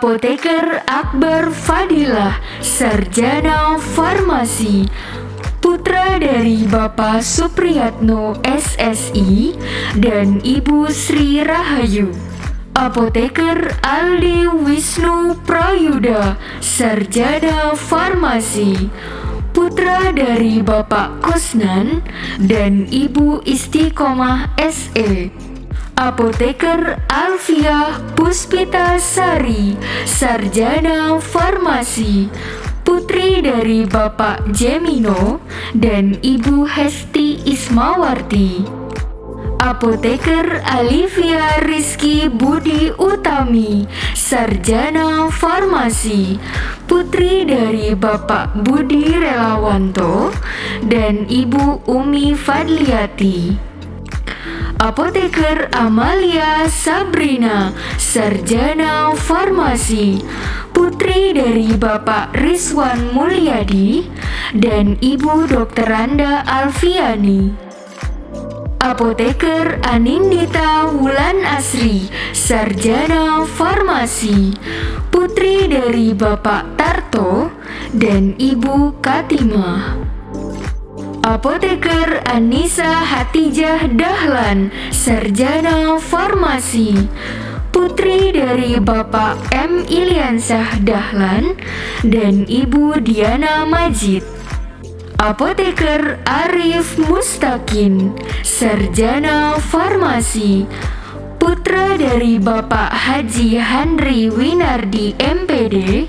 Apoteker Akbar Fadilah, Sarjana Farmasi, putra dari Bapak Supriyatno SSI dan Ibu Sri Rahayu. Apoteker Aldi Wisnu Prayuda, Sarjana Farmasi, putra dari Bapak Kusnan dan Ibu Istiqomah SE. Apoteker Alfiah Puspita Sari, Sarjana Farmasi, putri dari Bapak Jemino dan Ibu Hesti Ismawarti. Apoteker Alivia Rizky Budi Utami, Sarjana Farmasi, putri dari Bapak Budi Relawanto dan Ibu Umi Fadliati. Apoteker Amalia Sabrina, Sarjana Farmasi, putri dari Bapak Rizwan Mulyadi dan Ibu Dr. Randa Alfiani. Apoteker Anindita Wulan Asri, Sarjana Farmasi, putri dari Bapak Tarto dan Ibu Katimah. Apoteker Anissa Hatijah Dahlan, Sarjana Farmasi, putri dari Bapak M. Iliansah Dahlan dan Ibu Diana Majid. Apoteker Arif Mustakin, Sarjana Farmasi, putra dari Bapak Haji Handri Winardi MPD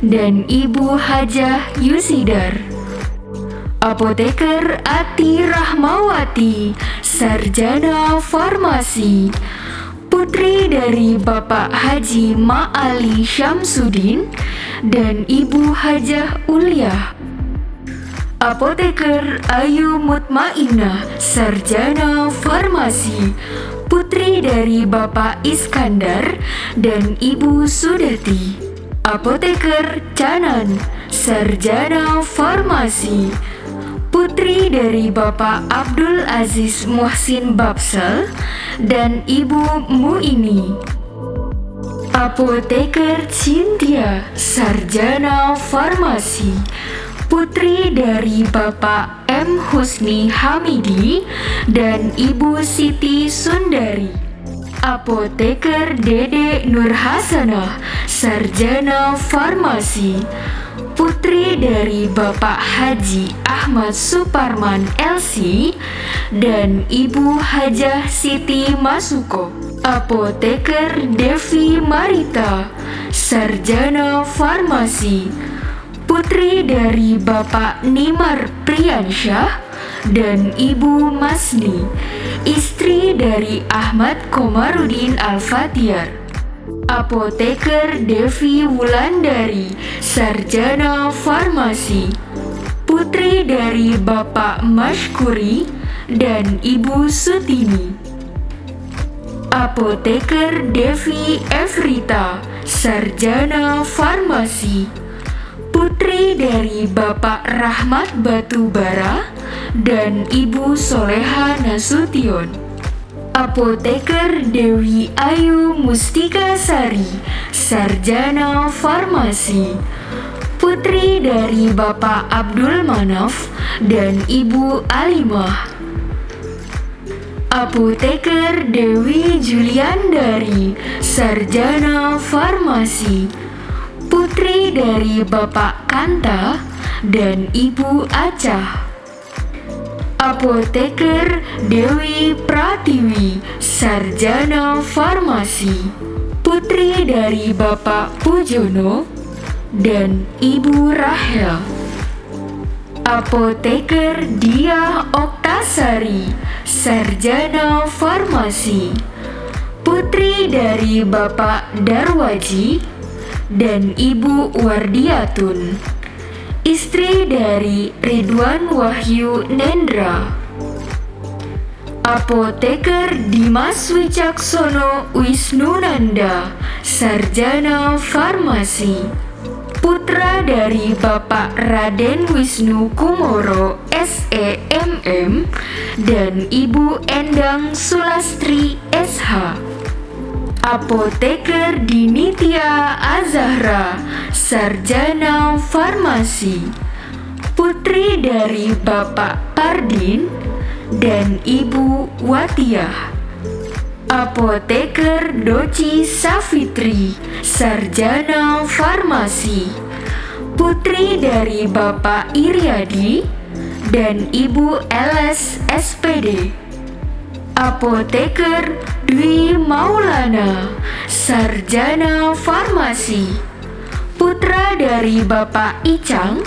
dan Ibu Hajah Yusidar. Apoteker Ati Rahmawati, Sarjana Farmasi, putri dari Bapak Haji Ma'ali Syamsuddin dan Ibu Hajah Uliah. Apoteker Ayu Mutmainah, Sarjana Farmasi, putri dari Bapak Iskandar dan Ibu Sudati. Apoteker Canan, Sarjana Farmasi, putri dari Bapak Abdul Aziz Muhsin Babsal dan Ibu Muini. Apoteker Cynthia, Sarjana Farmasi, putri dari Bapak M. Husni Hamidi dan Ibu Siti Sundari. Apoteker Dede Nurhasanah, Sarjana Farmasi, putri dari Bapak Haji Ahmad Suparman LC dan Ibu Hajah Siti Masuko. Apoteker Devi Marita, Sarjana Farmasi, putri dari Bapak Nimar Priyansyah dan Ibu Masni, istri dari Ahmad Komarudin Al-Fatihar. Apoteker Devi Wulandari, Sarjana Farmasi, putri dari Bapak Mashkuri dan Ibu Sutini. Apoteker Devi Evrita, Sarjana Farmasi, putri dari Bapak Rahmat Batubara dan Ibu Soleha Nasution. Apoteker Dewi Ayu Mustika Sari, Sarjana Farmasi, putri dari Bapak Abdul Manaf dan Ibu Alimah. Apoteker Dewi Juliandari, Sarjana Farmasi, putri dari Bapak Kanta dan Ibu Acah. Apoteker Dewi Pratiwi, Sarjana Farmasi, putri dari Bapak Pujono dan Ibu Rahel. Apoteker Diah Oktasari, Sarjana Farmasi, putri dari Bapak Darwaji dan Ibu Wardiatun, istri dari Ridwan Wahyu Nendra. Apoteker Dimas Wicaksono Wisnunanda, Sarjana Farmasi, putra dari Bapak Raden Wisnu Kumoro SEMM dan Ibu Endang Sulastri SH. Apoteker Dinitya Azahra, sarjana farmasi, putri dari Bapak Pardin dan Ibu Watiah. Apoteker Doci Safitri, sarjana farmasi, putri dari Bapak Iryadi dan Ibu LS SPD. Apoteker Dwi Maulana, sarjana farmasi, putra dari Bapak Icang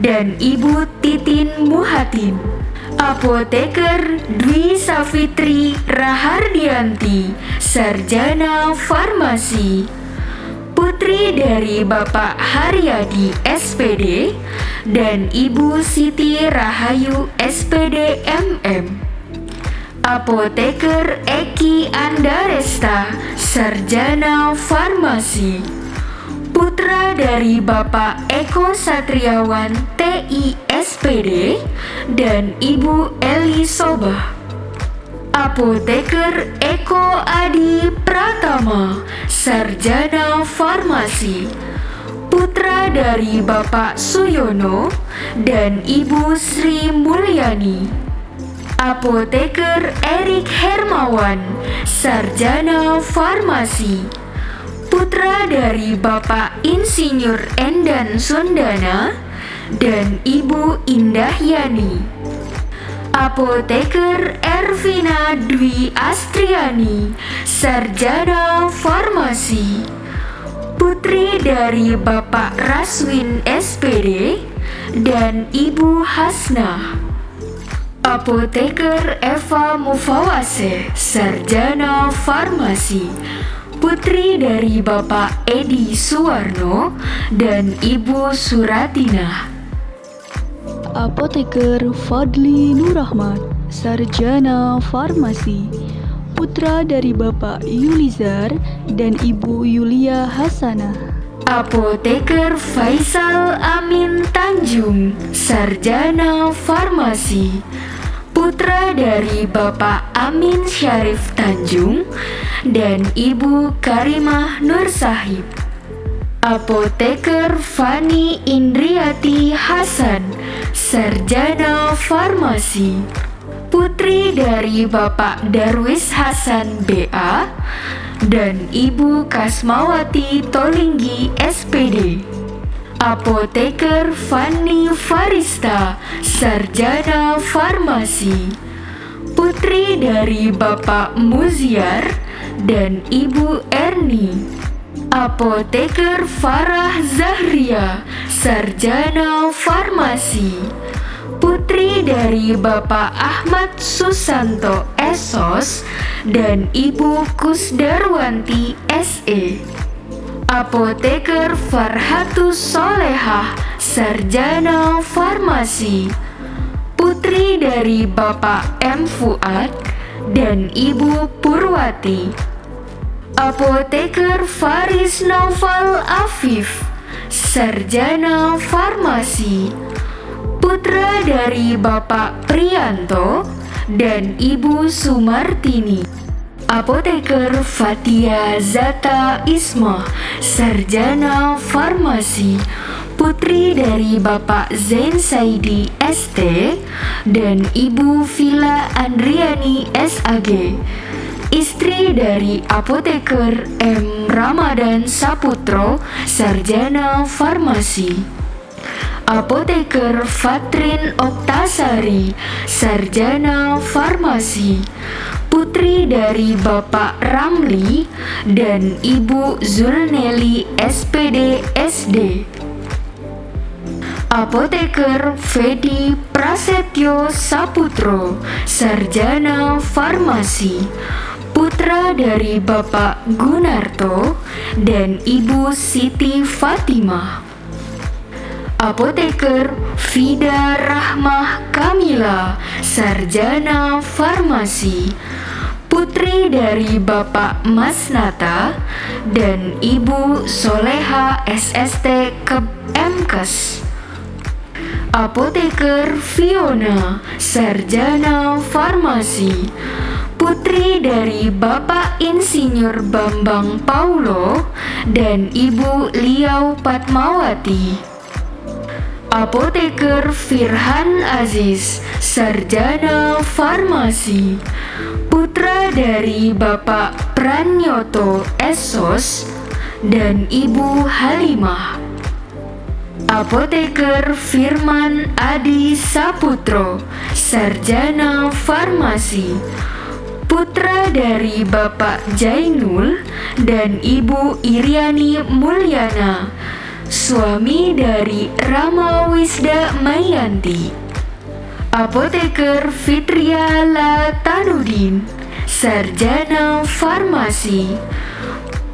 dan Ibu Titin Muhatin. Apoteker Dwi Safitri Rahardianti, sarjana farmasi, putri dari Bapak Haryadi SPD dan Ibu Siti Rahayu SPD MM. Apoteker Eki Andaresta, sarjana farmasi, putra dari Bapak Eko Satriawan TI SPD dan Ibu Eli Sobah. Apoteker Eko Adi Pratama, sarjana farmasi, putra dari Bapak Suyono dan Ibu Sri Mulyani. Apoteker Erik Hermawan, sarjana farmasi, putra dari Bapak Insinyur Endan Sundana dan Ibu Indahyani. Apoteker Ervina Dwi Astriani, sarjana farmasi, putri dari Bapak Raswin SPD dan Ibu Hasnah. Apoteker Eva Mufawase, sarjana farmasi, putri dari Bapak Edi Suwarno dan Ibu Suratina. Apoteker Fadli Nurrahman, sarjana farmasi, putra dari Bapak Yulizar dan Ibu Yulia Hasanah. Apoteker Faisal Amin Tanjung, sarjana farmasi, putra dari Bapak Amin Syarif Tanjung dan Ibu Karimah Nur Sahib. Apoteker Fani Indriati Hasan, sarjana farmasi, putri dari Bapak Darwis Hasan BA dan Ibu Kasmawati Tolinggi SPD. Apoteker Fanny Farista, sarjana farmasi, putri dari Bapak Muziar dan Ibu Erni. Apoteker Farah Zahria, sarjana farmasi, putri dari Bapak Ahmad Susanto SOS dan Ibu Kusdarwanti SE. Apoteker Farhatus Solehah, sarjana farmasi, putri dari Bapak M. Fuad dan Ibu Purwati. Apoteker Faris Naufal Afif, sarjana farmasi, putra dari Bapak Priyanto dan Ibu Sumartini. Apoteker Fatia Zata Ismah, sarjana farmasi, putri dari Bapak Zain Saidi ST dan Ibu Vila Andriani SAG, istri dari Apoteker M. Ramadan Saputro, sarjana farmasi. Apoteker Fatrin Oktasari, sarjana farmasi, putri dari Bapak Ramli dan Ibu Zulneli SPD SD. Apoteker Fedi Prasetyo Saputro, sarjana farmasi, putra dari Bapak Gunarto dan Ibu Siti Fatimah. Apoteker Fida Rahmah Kamila, sarjana farmasi, putri dari Bapak Mas Nata dan Ibu Soleha SST Keb Mkes. Apoteker Fiona, sarjana farmasi, putri dari Bapak Insinyur Bambang Paulo dan Ibu Liau Patmawati. Apoteker Firhan Aziz, sarjana farmasi, putra dari Bapak Pranyoto Esos dan Ibu Halimah. Apoteker Firman Adi Saputro, sarjana farmasi, putra dari Bapak Jainul dan Ibu Iriani Mulyana, suami dari Rama Wisda Mayanti. Apoteker Fitria Latanudin, sarjana farmasi,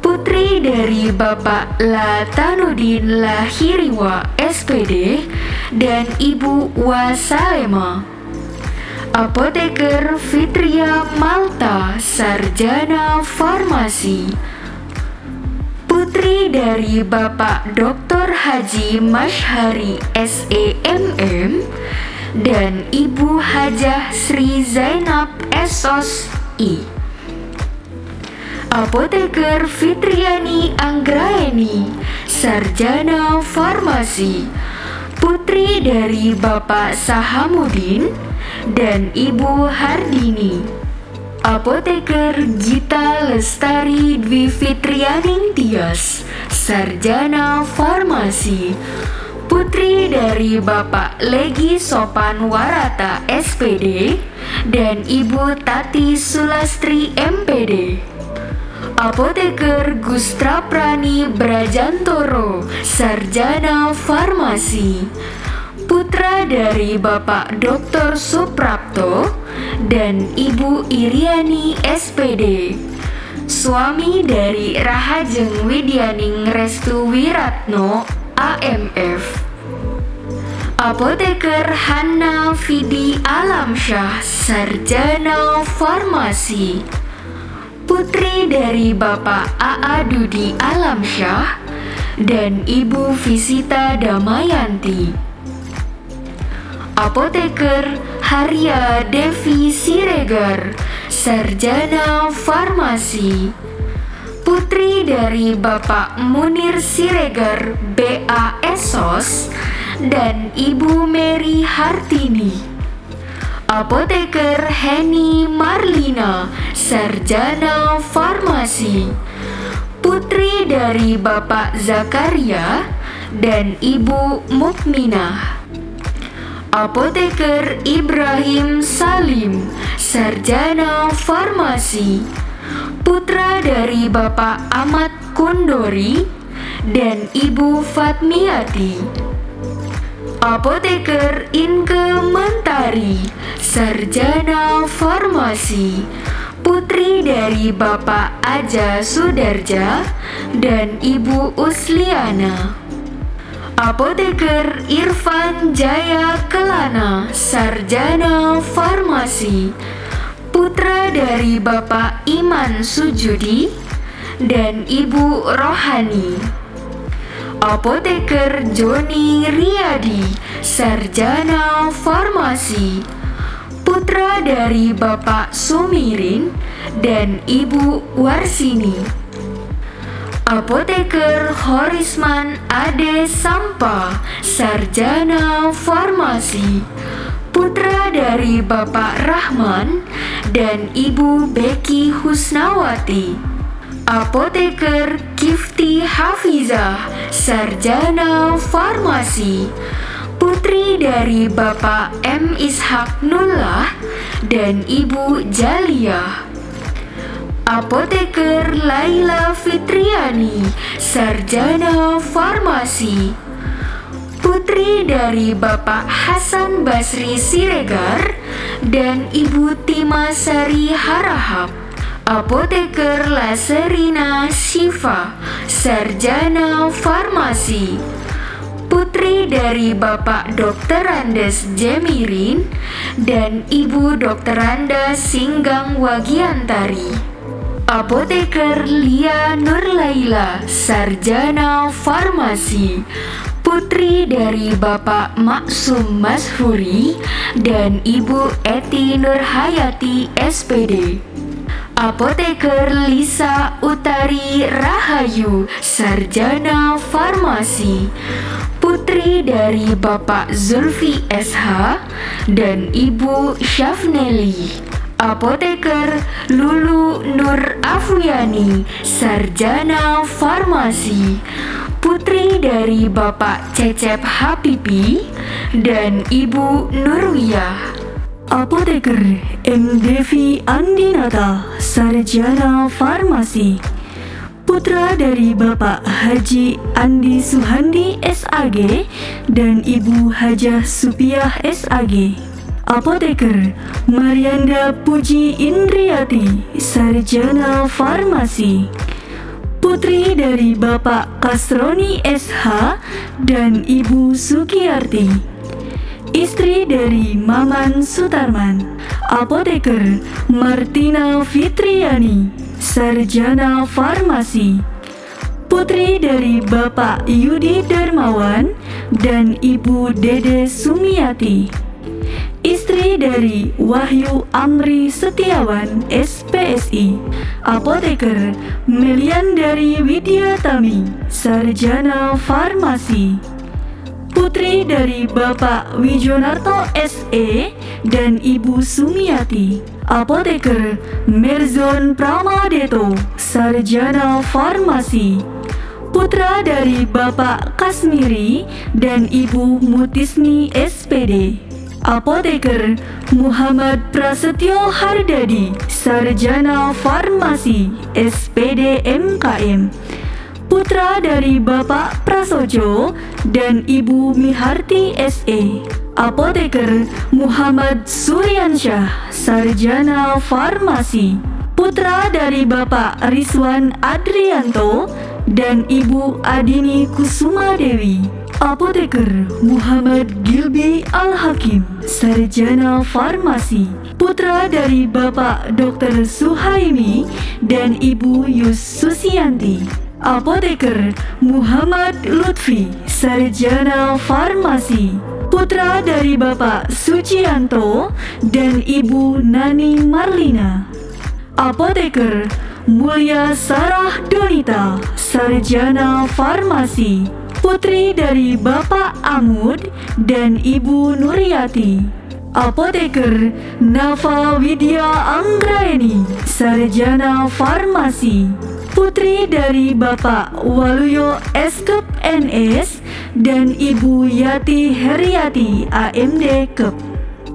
putri dari Bapak Latanudin Lahiriwa SPD dan Ibu Wasalema. Apoteker Fitria Malta, sarjana farmasi, putri dari Bapak Dr. Haji Mashhari SEMM dan Ibu Hajah Sri Zainab Esos I. Apoteker Fitriani Anggraeni, sarjana farmasi, putri dari Bapak Sahamuddin dan Ibu Hardini. Apoteker Gita Lestari Dwi Fitrianing Tias, sarjana farmasi, putri dari Bapak Legi Sopan Warata SPD dan Ibu Tati Sulastri MPD. Apoteker Gustra Prani Brajantoro, sarjana farmasi, putra dari Bapak Dr. Suprapto dan Ibu Iriani SPD, suami dari Rahajeng Widyaning Restu Wiratno AMF. Apoteker Hanna Fidi Alamsyah, sarjana farmasi, putri dari Bapak AA Dudi Alamsyah dan Ibu Visita Damayanti. Apoteker Haria Devi Siregar, sarjana farmasi, putri dari Bapak Munir Siregar BA Esos dan Ibu Mary Hartini. Apoteker Heni Marlina, sarjana farmasi, putri dari Bapak Zakaria dan Ibu Mukminah. Apoteker Ibrahim Salim, sarjana farmasi, putra dari Bapak Ahmad Kundori dan Ibu Fatmiati. Apoteker Inke Mentari, sarjana farmasi, putri dari Bapak Aja Sudarja dan Ibu Usliana. Apoteker Irfan Jaya Kelana, sarjana farmasi, putra dari Bapak Iman Sujudi dan Ibu Rohani. Apoteker Joni Riyadi, sarjana farmasi, putra dari Bapak Sumirin dan Ibu Warsini. Apoteker Horisman Ade Sampa, sarjana farmasi, putra dari Bapak Rahman dan Ibu Beki Husnawati. Apoteker Kifti Hafizah, sarjana farmasi, putri dari Bapak M. Ishak Nullah dan Ibu Jaliyah. Apoteker Laila Fitriani, sarjana farmasi, putri dari Bapak Hasan Basri Siregar dan Ibu Timasari Harahap. Apoteker Laserina Syifa, sarjana farmasi, putri dari Bapak Dr. Andes Jemirin dan Ibu Dr. Andes Singgang Wagiantari. Apoteker Lia Nurlaila, sarjana farmasi, putri dari Bapak Maksum Mashuri dan Ibu Eti Nurhayati SPD. Apoteker Lisa Utari Rahayu, Sarjana Farmasi, putri dari Bapak Zulfi SH dan Ibu Syafneli. Apoteker Lulu Nur Afwiani, Sarjana Farmasi, putri dari Bapak Cecep Habibi dan Ibu Nurwiyah. Apoteker M. Devi Andinata, Sarjana Farmasi, putra dari Bapak Haji Andi Suhandi SAG dan Ibu Hajah Supiah SAG. Apoteker Marianda Puji Indriati, Sarjana Farmasi, putri dari Bapak Kasroni SH dan Ibu Sukiyarti, istri dari Maman Sutarman. Apoteker Martina Fitriani, Sarjana Farmasi, putri dari Bapak Yudi Darmawan dan Ibu Dede Sumiati, istri dari Wahyu Amri Setiawan SPSI. Apoteker Meliandari Widyatami, Sarjana Farmasi, putri dari Bapak Wijonarto SE dan Ibu Sumiati. Apoteker Merzon Pramadeto, Sarjana Farmasi, putra dari Bapak Kasmiri dan Ibu Mutisni SPD. Apoteker Muhammad Prasetyo Hardadi, Sarjana Farmasi SPD MKM, putra dari Bapak Prasojo dan Ibu Miharti SE. Apoteker Muhammad Suryansyah, Sarjana Farmasi, putra dari Bapak Rizwan Adrianto dan Ibu Adini Kusuma Dewi. Apoteker Muhammad Gilbi Al-Hakim, Sarjana Farmasi, putra dari Bapak Dr. Suhaimi dan Ibu Yus Susianti. Apoteker Muhammad Lutfi, Sarjana Farmasi, putra dari Bapak Sucianto dan Ibu Nani Marlina. Apoteker Mulia Sarah Donita, Sarjana Farmasi, putri dari Bapak Amud dan Ibu Nuryati. Apoteker Nafa Widya Anggraeni, Sarjana Farmasi, putri dari Bapak Waluyo Eskep NS dan Ibu Yati Heriati AMD Kep.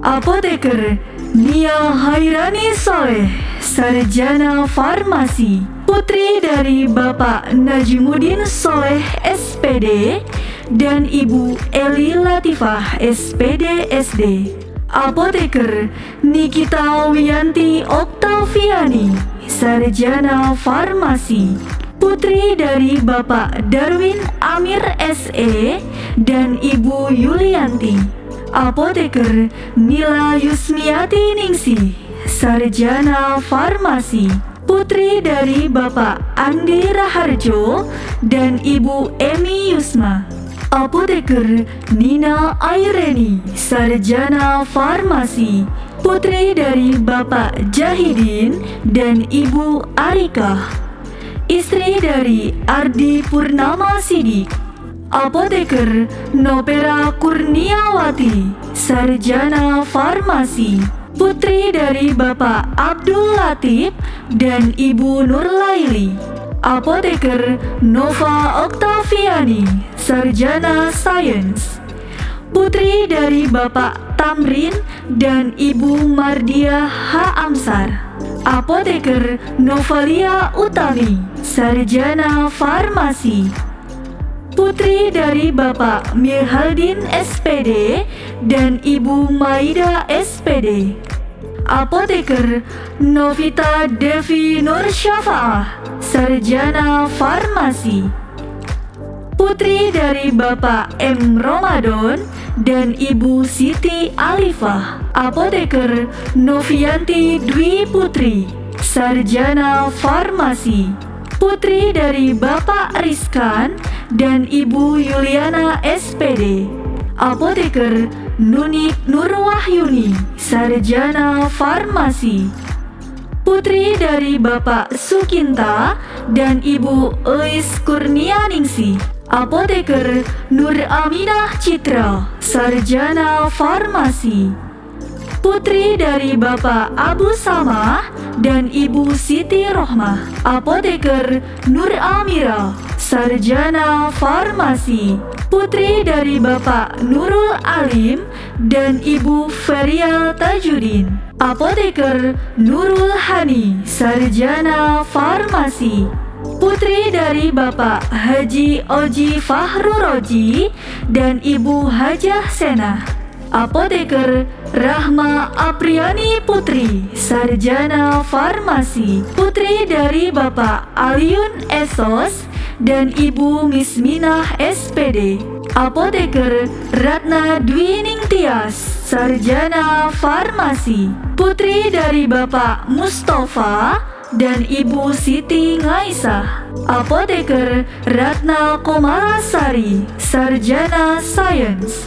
Apoteker Nia Hairani Soleh, Sarjana Farmasi, putri dari Bapak Najimuddin Soleh SPD dan Ibu Eli Latifah SPD SD. Apoteker Nikita Wiyanti Oktaviani, Sarjana Farmasi, putri dari Bapak Darwin Amir SE dan Ibu Yulianti. Apoteker Nila Yusmiati Ningsih, Sarjana Farmasi, putri dari Bapak Andi Raharjo dan Ibu Emi Yusma. Apoteker Nina Aireni, Sarjana Farmasi, putri dari Bapak Jahidin dan Ibu Arika, istri dari Ardi Purnama Sidik. Apoteker Nopera Kurniawati, Sarjana Farmasi, putri dari Bapak Abdul Latif dan Ibu Nurlaili. Apoteker Nova Oktaviani, Sarjana Sains, putri dari Bapak Tamrin dan Ibu Mardia H. Amsar. Apoteker Novalia Utami, Sarjana Farmasi, putri dari Bapak Mirhaldin SPD dan Ibu Maida SPD. Apoteker Novita Devi Nur Syafa'ah, Sarjana Farmasi, putri dari Bapak M. Ramadan dan Ibu Siti Alifah. Apoteker Novianti Dwi Putri, Sarjana Farmasi, putri dari Bapak Rizkan dan Ibu Yuliana SPD. Apoteker Nunik Nurwahyuni, Sarjana Farmasi, putri dari Bapak Sukinta dan Ibu Eis Kurnianingsih. Apoteker Nur Aminah Citra, sarjana farmasi. Putri dari Bapak Abu Samah dan Ibu Siti Rohmah. Apoteker Nur Amira, sarjana farmasi. Putri dari Bapak Nurul Alim dan Ibu Ferial Tajudin. Apoteker Nurul Hani, sarjana farmasi. Putri dari Bapak Haji Oji Fahru Roji dan Ibu Hajah Senah. Apoteker Rahma Apriani Putri, sarjana farmasi. Putri dari Bapak Aliun Esos dan Ibu Misminah SPD. Apoteker Ratna Dwi Ningtyas, sarjana farmasi. Putri dari Bapak Mustafa dan Ibu Siti Ngaisah. Apoteker Ratna Komalasari, sarjana sains.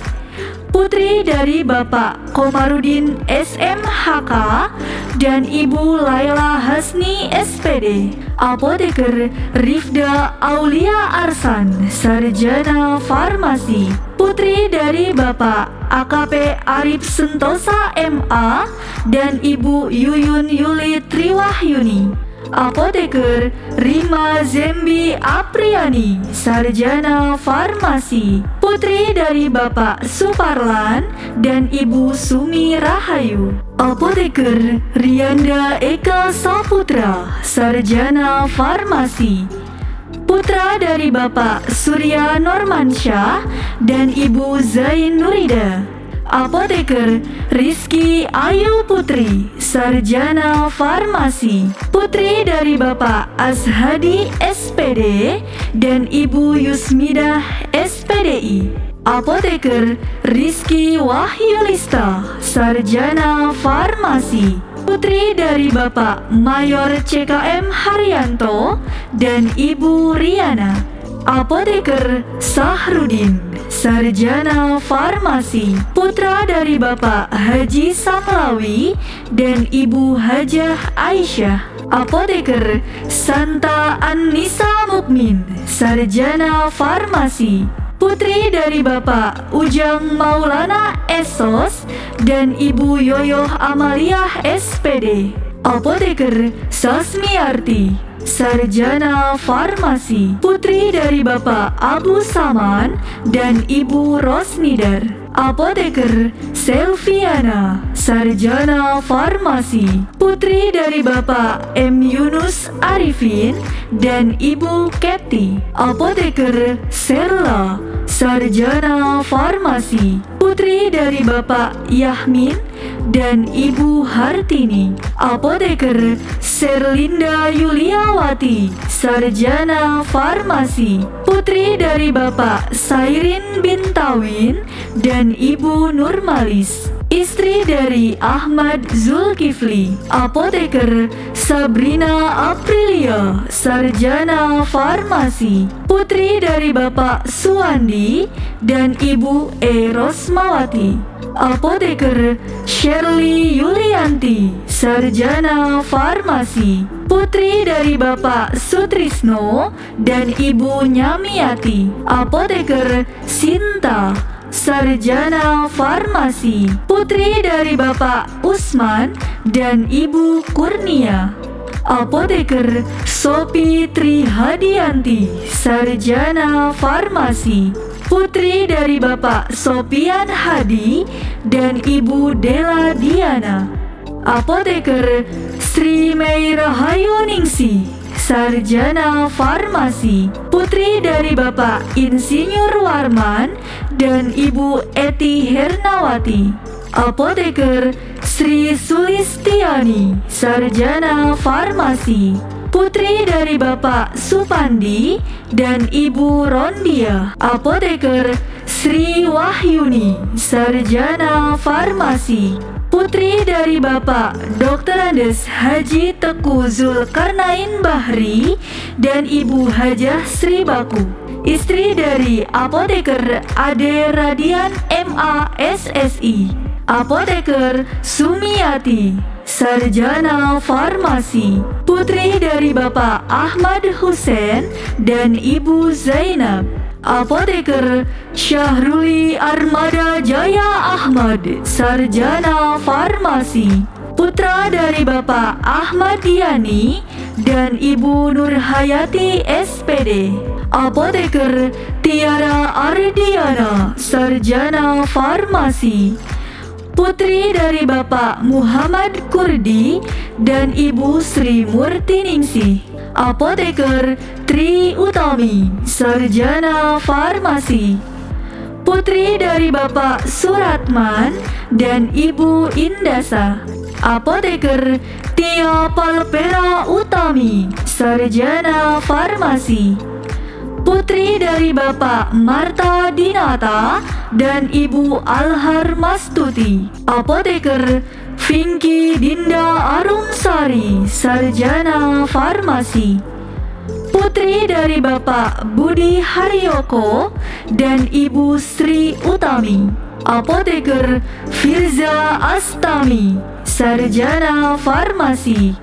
Putri dari Bapak Komarudin SMHK dan Ibu Laila Hasni SPD. Apoteker Rifda Aulia Arsan, sarjana farmasi. Putri dari Bapak AKP Arif Sentosa MA dan Ibu Yuyun Yuli Triwahyuni. Apoteker Rima Zembi Apriani, sarjana farmasi. Putri dari Bapak Suparlan dan Ibu Sumi Rahayu. Apoteker Rianda Eka Saputra, sarjana farmasi. Putra dari Bapak Surya Normansyah dan Ibu Zain Nurida. Apoteker Rizky Ayu Putri, sarjana farmasi. Putri dari Bapak Azhadi SPD dan Ibu Yusmidah SPDI. Apoteker Rizky Wahyulista, sarjana farmasi. Putri dari Bapak Mayor CKM Haryanto dan Ibu Riana. Apoteker Sahrudin, sarjana farmasi. Putra dari Bapak Haji Samlawi dan Ibu Hajah Aisyah. Apoteker Santa Annisa Mukmin, sarjana farmasi. Putri dari Bapak Ujang Maulana Esos dan Ibu Yoyoh Amaliah SPD. Apoteker Sasmiarti, sarjana farmasi. Putri dari Bapak Abu Saman dan Ibu Rosnidar. Apoteker Selviana, sarjana farmasi. Putri dari Bapak M. Yunus Arifin dan Ibu Keti. Apoteker Serla, sarjana farmasi. Putri dari Bapak Yahmin dan Ibu Hartini. Apoteker Serlinda Yuliawati, sarjana farmasi. Putri dari Bapak Sairin Bintawin dan Ibu Nurmalis. Istri dari Ahmad Zulkifli. Apoteker Sabrina Aprilia, sarjana farmasi. Putri dari Bapak Suwandi dan Ibu E. Rosmawati. Apoteker Shirley Yulianti, sarjana farmasi. Putri dari Bapak Sutrisno dan Ibu Nyamiati. Apoteker Sinta, sarjana farmasi. Putri dari Bapak Usman dan Ibu Kurnia. Apoteker Sopi Trihadianti, sarjana farmasi. Putri dari Bapak Sopian Hadi dan Ibu Dela Diana. Apoteker Sri Mei Rahayu Ningsih, sarjana farmasi. Putri dari Bapak Insinyur Warman dan Ibu Eti Hernawati. Apoteker Sri Sulistiani, sarjana farmasi. Putri dari Bapak Supandi dan Ibu Rondia. Apoteker Sri Wahyuni, sarjana farmasi. Putri dari Bapak Dr. Andes Haji Teku Zulkarnain Bahri dan Ibu Hajah Sri Baku. Istri dari Apoteker Ade Radian MA SSI. Apoteker Sumiati, sarjana farmasi. Putri dari Bapak Ahmad Hussein dan Ibu Zainab, apoteker Syahruli Armada Jaya Ahmad, sarjana farmasi. Putra dari Bapak Ahmad Yani dan Ibu Nurhayati SPD, apoteker Tiara Ardiana, sarjana farmasi. Putri dari Bapak Muhammad Kurdi dan Ibu Sri Murtiningsih, apoteker Tri Utami, sarjana farmasi. Putri dari Bapak Suratman dan Ibu Indasa, apoteker Tia Palpera Utami, sarjana farmasi. Putri dari Bapak Marta Dinata dan Ibu Alhar Mastuti, apoteker Vinky Dinda Arumsari, sarjana farmasi. Putri dari Bapak Budi Haryoko dan Ibu Sri Utami, apoteker Firza Astami, sarjana farmasi.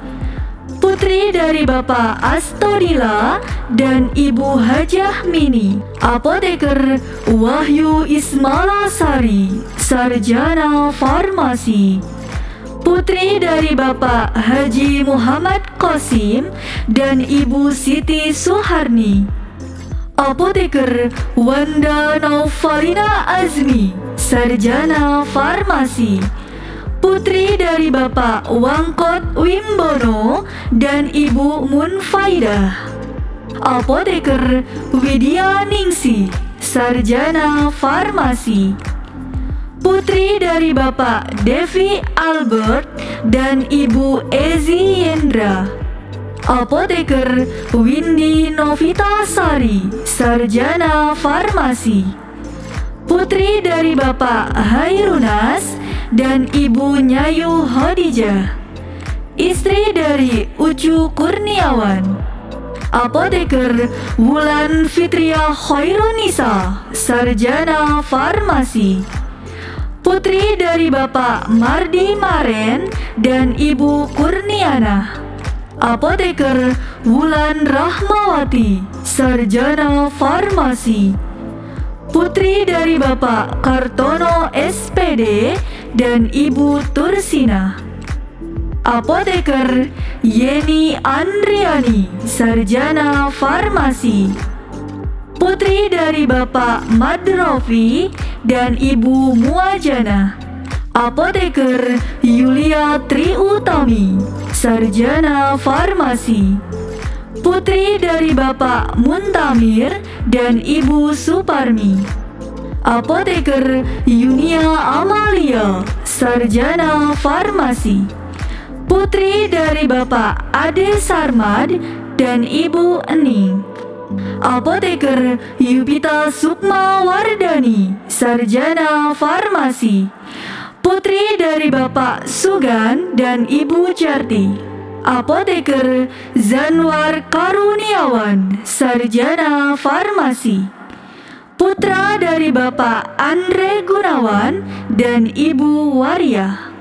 Putri dari Bapak Astodila dan Ibu Hajah Mini, apoteker Wahyu Ismalasari, sarjana farmasi. Putri dari Bapak Haji Muhammad Qasim dan Ibu Siti Suharni, apoteker Wanda Naufalina Azmi, sarjana farmasi. Putri dari Bapak Wangkot Wimbono dan Ibu Munfaidah, apoteker Widya Ningsi, sarjana farmasi. Putri dari Bapak Devi Albert dan Ibu Ezi Yendra, apoteker Windy Novitasari, sarjana farmasi. Putri dari Bapak Hairunas dan Ibu Nyayu Hodijah, istri dari Ucu Kurniawan, apoteker Wulan Fitria Khairunisa, sarjana farmasi. Putri dari Bapak Mardi Maren dan Ibu Kurniana, apoteker Wulan Rahmawati, sarjana farmasi. Putri dari Bapak Kartono SPD dan Ibu Tursina, apoteker Yeni Andriani, sarjana farmasi. Putri dari Bapak Madrofi dan Ibu Muajana, apoteker Yulia Triutami, sarjana farmasi. Putri dari Bapak Muntamir dan Ibu Suparmi, apoteker Yunia Amalia, sarjana farmasi. Putri dari Bapak Ade Sarmad dan Ibu Ening, apoteker Yupita Sukma Wardani, sarjana farmasi. Putri dari Bapak Sugan dan Ibu Jarti, apoteker Zanwar Karuniawan, sarjana farmasi. Putra dari Bapak Andre Gunawan dan Ibu Waria,